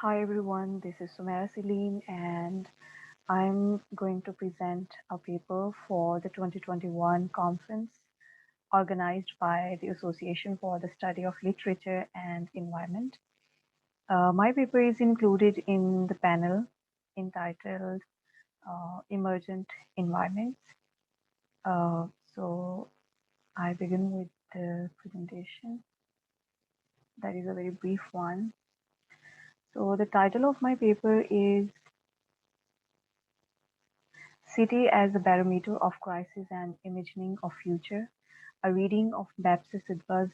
Hi everyone, this is Sumera Salim and I'm going to present a paper for the 2021 conference organized by the Association for the Study of Literature and Environment. My paper is included in the panel entitled Emergent Environments. Uh, so I begin with the presentation. That is a very brief one. So the title of my paper is City as a Barometer of Crisis and Imagining of Future, a reading of Bapsi Sidhwa's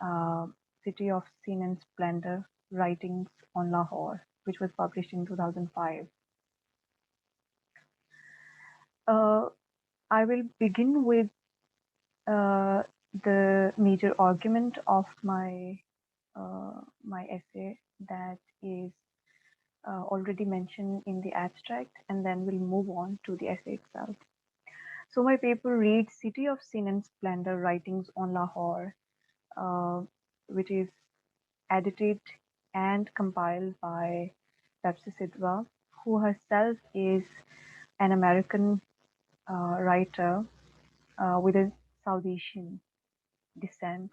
uh, City of Sin and Splendor writings on Lahore, which was published in 2005. Uh, I will begin with uh, the major argument of my essay that is already mentioned in the abstract, and then we'll move on to the essay itself. So my paper reads City of Sin and Splendor Writings on Lahore, uh, which is edited and compiled by Bapsi Sidhwa, who herself is an American writer with a South Asian descent.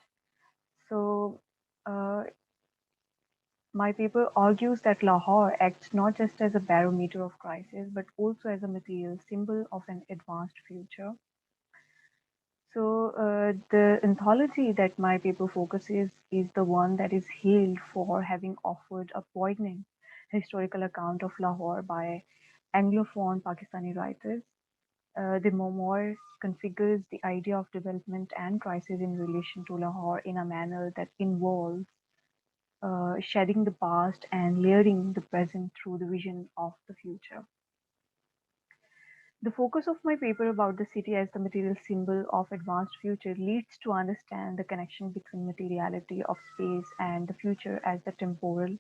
So uh, my paper argues that Lahore acts not just as a barometer of crisis, but also as a material symbol of an advanced future. So the anthology that my paper focuses is the one that is hailed for having offered a poignant historical account of Lahore by Anglophone Pakistani writers. The memoir configures the idea of development and crisis in relation to Lahore in a manner that involves shedding the past and layering the present through the vision of the future. The focus of my paper about the city as the material symbol of advanced future leads to understand the connection between materiality of space and the future as the temporal,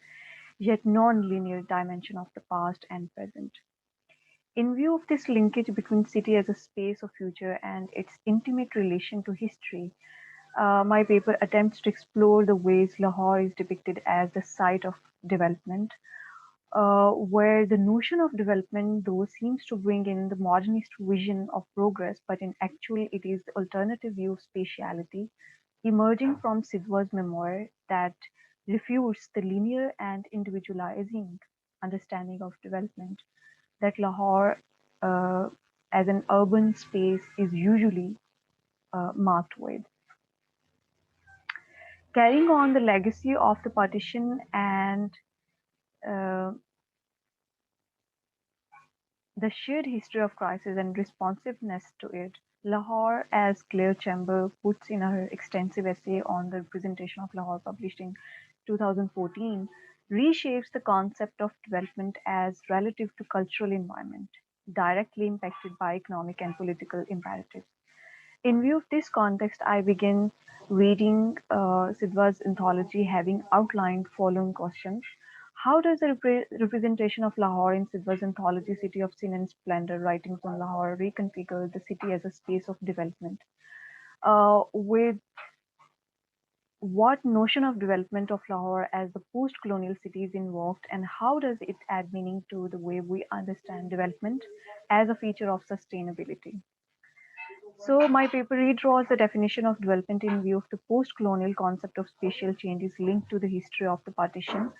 yet non-linear dimension of the past and present. In view of this linkage between city as a space of future and its intimate relation to history, my paper attempts to explore the ways Lahore is depicted as the site of development, where the notion of development, though, seems to bring in the modernist vision of progress, but in actual it is the alternative view of spatiality emerging from Sidhwa's memoir that refutes the linear and individualizing understanding of development that Lahore uh, as an urban space is usually marked with. Carrying on the legacy of the partition and uh, the shared history of crisis and responsiveness to it, Lahore, as Claire Chamber puts in her extensive essay on the representation of Lahore published in 2014, reshapes the concept of development as relative to cultural environment, directly impacted by economic and political imperatives. In view of this context, I begin reading Sidhwa's anthology, having outlined following questions. How does the representation of Lahore in Sidhwa's anthology, City of Sin and Splendor, Writings on Lahore, reconfigure the city as a space of development? With what notion of development of Lahore as the post-colonial city is invoked, and how does it add meaning to the way we understand development as a feature of sustainability? So my paper redraws the definition of development in view of the post-colonial concept of spatial changes linked to the history of the partition,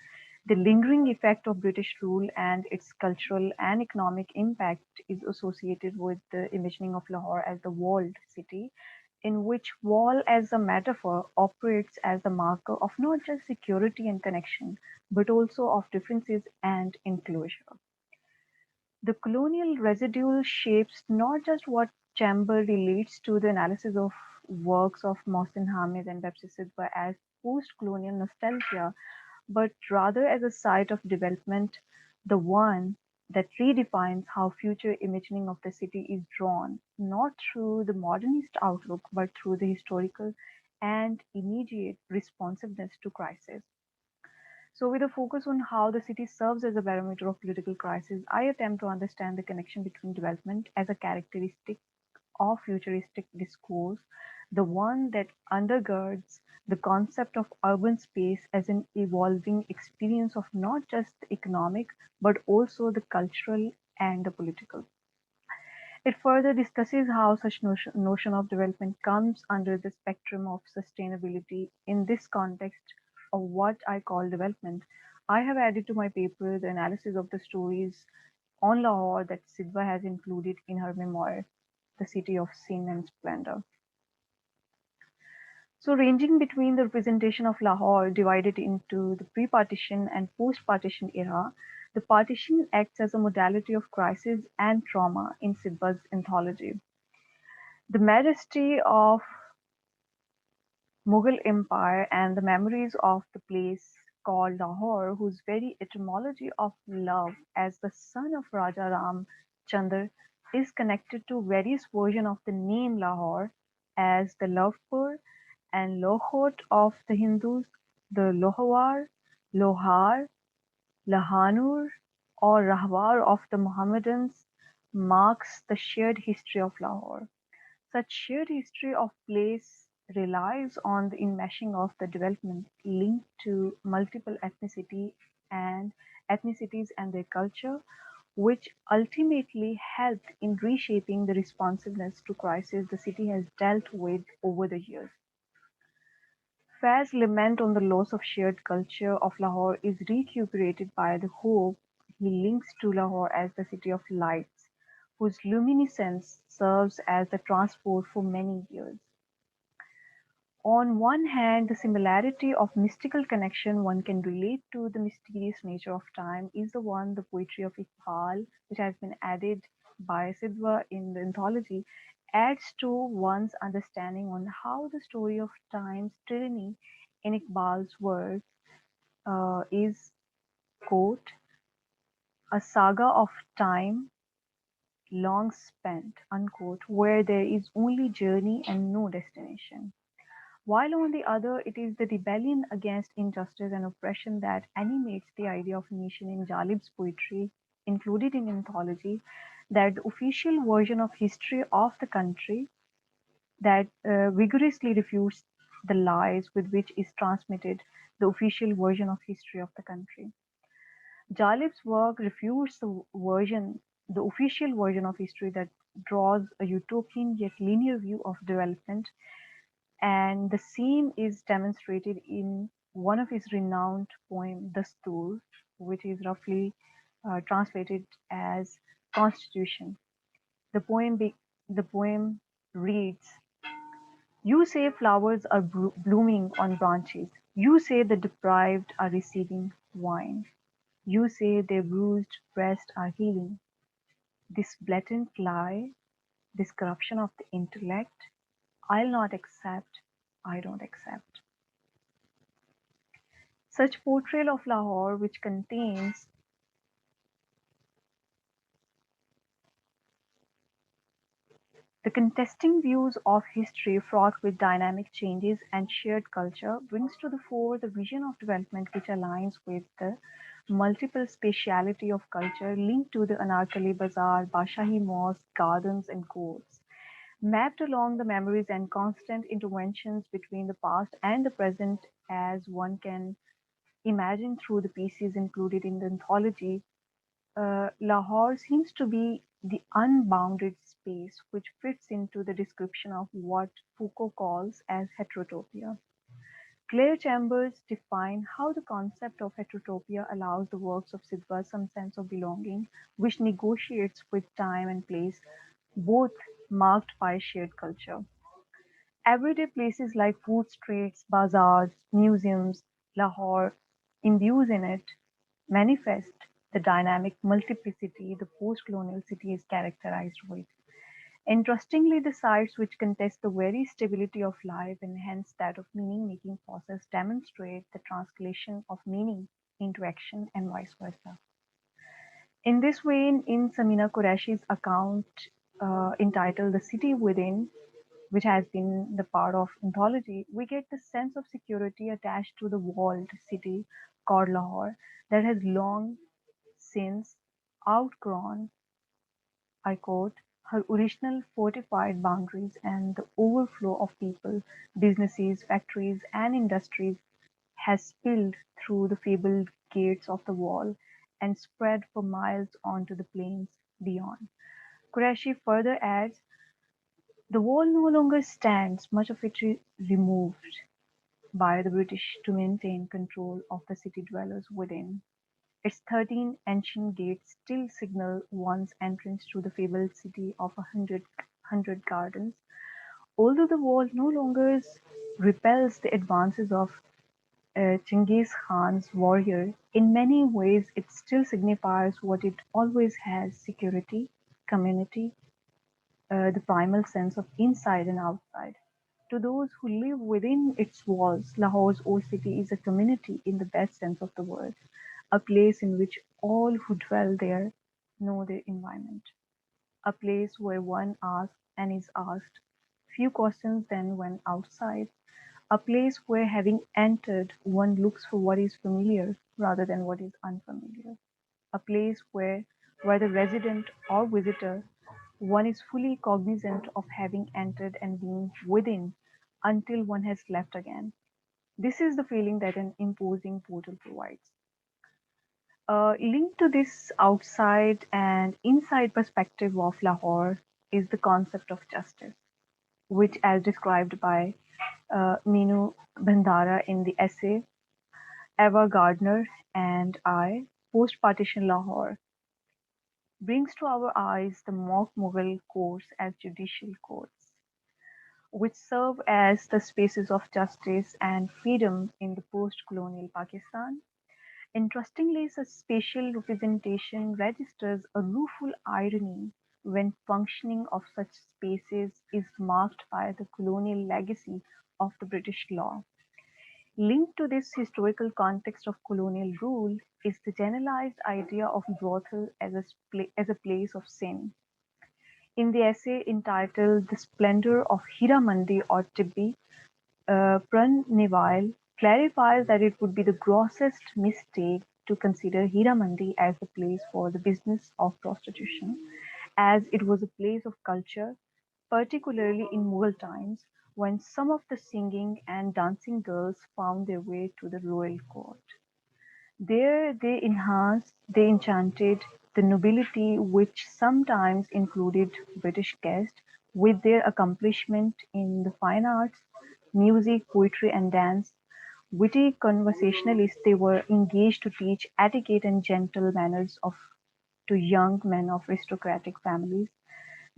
the lingering effect of British rule and its cultural and economic impact is associated with the imagining of Lahore as the walled city, in which wall as a metaphor operates as a marker of not just security and connection, but also of differences and enclosure. The colonial residue shapes not just what Chamber relates to the analysis of works of Mohsin Hamid and Bapsi Sidhwa as post-colonial nostalgia, but rather as a site of development, the one that redefines how future imagining of the city is drawn, not through the modernist outlook, but through the historical and immediate responsiveness to crisis. So, with a focus on how the city serves as a barometer of political crisis, I attempt to understand the connection between development as a characteristic of futuristic discourse, the one that undergirds the concept of urban space as an evolving experience of not just the economic but also the cultural and the political. It further discusses how such notion of development comes under the spectrum of sustainability. In this context of what I call development, I have added to my paper the analysis of the stories on Lahore that Sidhwa has included in her memoir, The City of Sin and Splendor. So, ranging between the representation of Lahore divided into the pre-partition and post-partition era, the partition acts as a modality of crisis and trauma in Sidhwa's anthology. The majesty of Mughal Empire and the memories of the place called Lahore, whose very etymology of love as the son of Raja Ram Chandar is connected to various versions of the name Lahore as the Lovepur and Lohot of the Hindus, the Lohawar, Lohar, Lahanur, or Rahwar of the Mohammedans marks the shared history of Lahore. Such shared history of place relies on the enmeshing of the development linked to multiple ethnicities and their culture, which ultimately helped in reshaping the responsiveness to crisis the city has dealt with over the years. Fai's lament on the loss of shared culture of Lahore is recuperated by the hope he links to Lahore as the city of lights, whose luminescence serves as the transport for many years. On one hand, the similarity of mystical connection one can relate to the mysterious nature of time is the one the poetry of Iqbal, which has been added by Sidhwa in the anthology, adds to one's understanding on how the story of time's tyranny in Iqbal's work is, quote, a saga of time long spent, unquote, where there is only journey and no destination. While on the other, it is the rebellion against injustice and oppression that animates the idea of nation in Jalib's poetry, included in anthology, that the official version of history of the country that vigorously refutes the lies with which is transmitted the official version of history of the country. Jalib's work refutes the official version of history that draws a utopian yet linear view of development, and the same is demonstrated in one of his renowned poem, Dastur, which is roughly translated as Constitution. The poem, be- the poem reads, you say flowers are blooming on branches. You say the deprived are receiving wine. You say their bruised breasts are healing. This blatant lie, this corruption of the intellect, I'll not accept, I don't accept. Such portrayal of Lahore, which contains the contesting views of history fraught with dynamic changes and shared culture, brings to the fore the vision of development which aligns with the multiple spatiality of culture linked to the Anarkali Bazaar, Bashahi Mosque, gardens, and courts. Mapped along the memories and constant interventions between the past and the present, as one can imagine through the pieces included in the anthology, Lahore seems to be the unbounded space which fits into the description of what Foucault calls as heterotopia. Claire Chambers defined how the concept of heterotopia allows the works of Sidhwa some sense of belonging, which negotiates with time and place, both marked by shared culture. Everyday places like food streets, bazaars, museums, Lahore imbues in it, manifest the dynamic multiplicity the post-colonial city is characterized with. Interestingly, the sites which contest the very stability of life and hence that of meaning-making process demonstrate the translation of meaning into action and vice versa. In this vein, in Samina Qureshi's account entitled The City Within, which has been the part of anthology, we get the sense of security attached to the walled city called Lahore that has long since outgrown, I quote, Her original fortified boundaries and the overflow of people, businesses, factories, and industries has spilled through the fabled gates of the wall and spread for miles onto the plains beyond. Qureshi further adds, the wall no longer stands, much of it removed by the British to maintain control of the city dwellers within. Its 13 ancient gates still signal one's entrance to the fabled city of a hundred gardens. Although the wall no longer repels the advances of Genghis Khan's warrior, in many ways it still signifies what it always has: security, community, the primal sense of inside and outside. To those who live within its walls, Lahore's old city is a community in the best sense of the word, a place in which all who dwell there know their environment, a place where one asks and is asked few questions than when outside, a place where having entered one looks for what is familiar rather than what is unfamiliar, a place where, whether resident or visitor, one is fully cognizant of having entered and being within until one has left again. This is the feeling that an imposing portal provides. Linked to this outside and inside perspective of Lahore is the concept of justice, which, as described by Meenu Bhandara in the essay Eva Gardner and I, Post Partition Lahore, brings to our eyes the mock Mughal courts as judicial courts, which serve as the spaces of justice and freedom in the post colonial Pakistan. Interestingly, such spatial representation registers a rueful irony when functioning of such spaces is marked by the colonial legacy of the British law. Linked to this historical context of colonial rule is the generalized idea of brothel as a place of sin. In the essay entitled The Splendor of Hiramandi or Tibbi, Pran Neville clarifies that it would be the grossest mistake to consider Hiramandi as the place for the business of prostitution, as it was a place of culture, particularly in Mughal times, when some of the singing and dancing girls found their way to the royal court. There they enchanted the nobility, which sometimes included British guests, with their accomplishment in the fine arts, music, poetry, and dance. Witty conversationalists, they were engaged to teach etiquette and gentle manners to young men of aristocratic families.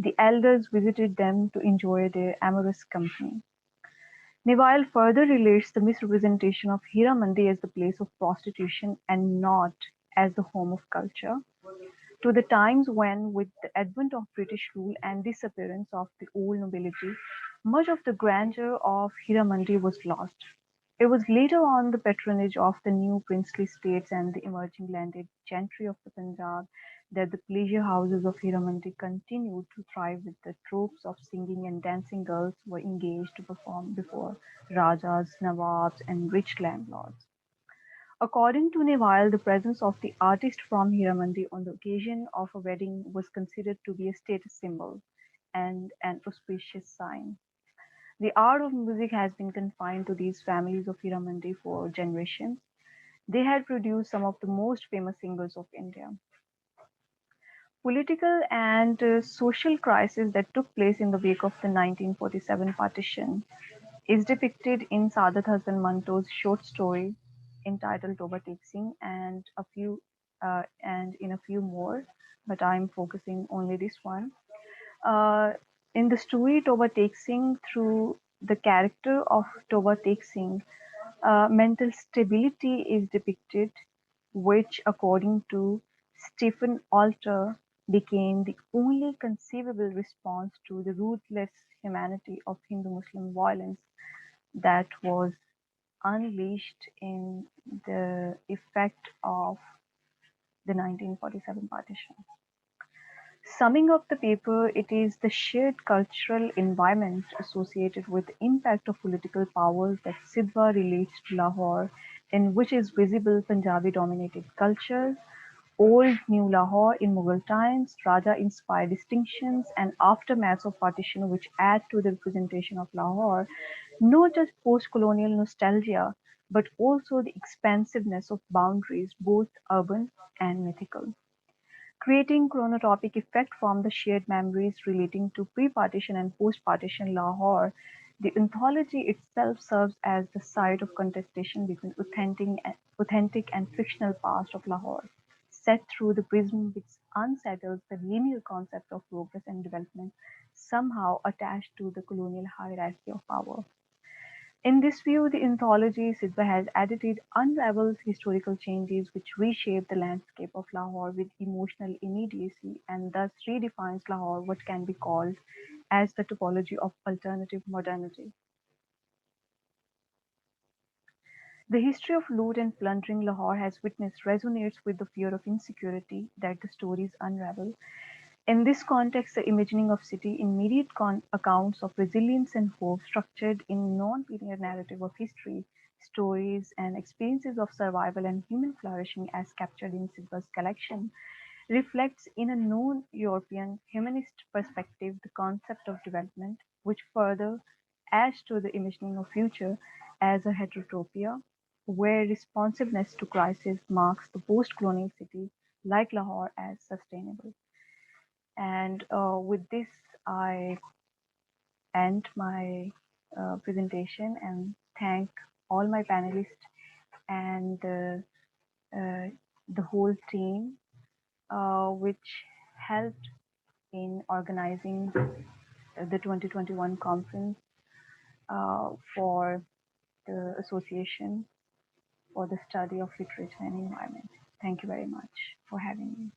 The elders visited them to enjoy their amorous company. Neville further relates the misrepresentation of Hiramandi as the place of prostitution and not as the home of culture to the times when, with the advent of British rule and disappearance of the old nobility, much of the grandeur of Hiramandi was lost. It was later on the patronage of the new princely states and the emerging landed gentry of the Punjab that the pleasure houses of Hiramandi continued to thrive with the troops of singing and dancing girls were engaged to perform before Rajas, Nawabs, and rich landlords. According to Neville, the presence of the artist from Hiramandi on the occasion of a wedding was considered to be a status symbol and an auspicious sign. The art of music has been confined to these families of Hiramandi for generations. They had produced some of the most famous singers of India. Political and social crisis that took place in the wake of the 1947 partition is depicted in Saadat Hasan Manto's short story entitled Toba Tek Singh and in a few more, but I'm focusing only this one. Uh, in the story Toba Tek Singh, through the character of Toba Tek Singh, mental stability is depicted, which, according to Stephen Alter, became the only conceivable response to the ruthless humanity of Hindu Muslim violence that was unleashed in the effect of the 1947 partition. Summing up the paper, it is the shared cultural environment associated with the impact of political powers that Sidhwa relates to Lahore, in which is visible Punjabi dominated culture, Old New Lahore in Mughal times, Raja-inspired distinctions and aftermaths of partition which add to the representation of Lahore, not just post-colonial nostalgia, but also the expansiveness of boundaries, both urban and mythical, creating chronotropic effect from the shared memories relating to pre-partition and post-partition Lahore. The anthology itself serves as the site of contestation between authentic and fictional past of Lahore, set through the prism which unsettles the linear concept of progress and development, somehow attached to the colonial hierarchy of power. In this view, the anthology Sidhwa has edited unravels historical changes which reshape the landscape of Lahore with emotional immediacy and thus redefines Lahore what can be called as the topology of alternative modernity. The history of loot and plundering Lahore has witnessed resonates with the fear of insecurity that the stories unravel. In this context, the imagining of city immediate accounts of resilience and hope structured in non-linear narrative of history, stories, and experiences of survival and human flourishing as captured in Sidhwa's collection reflects in a non-European humanist perspective the concept of development, which further adds to the imagining of future as a heterotopia, where responsiveness to crisis marks the post-colonial city like Lahore as sustainable. And with this, I end my presentation and thank all my panelists and the whole team which helped in organizing the 2021 conference for the Association for the Study of Literature and Environment. Thank you very much for having me.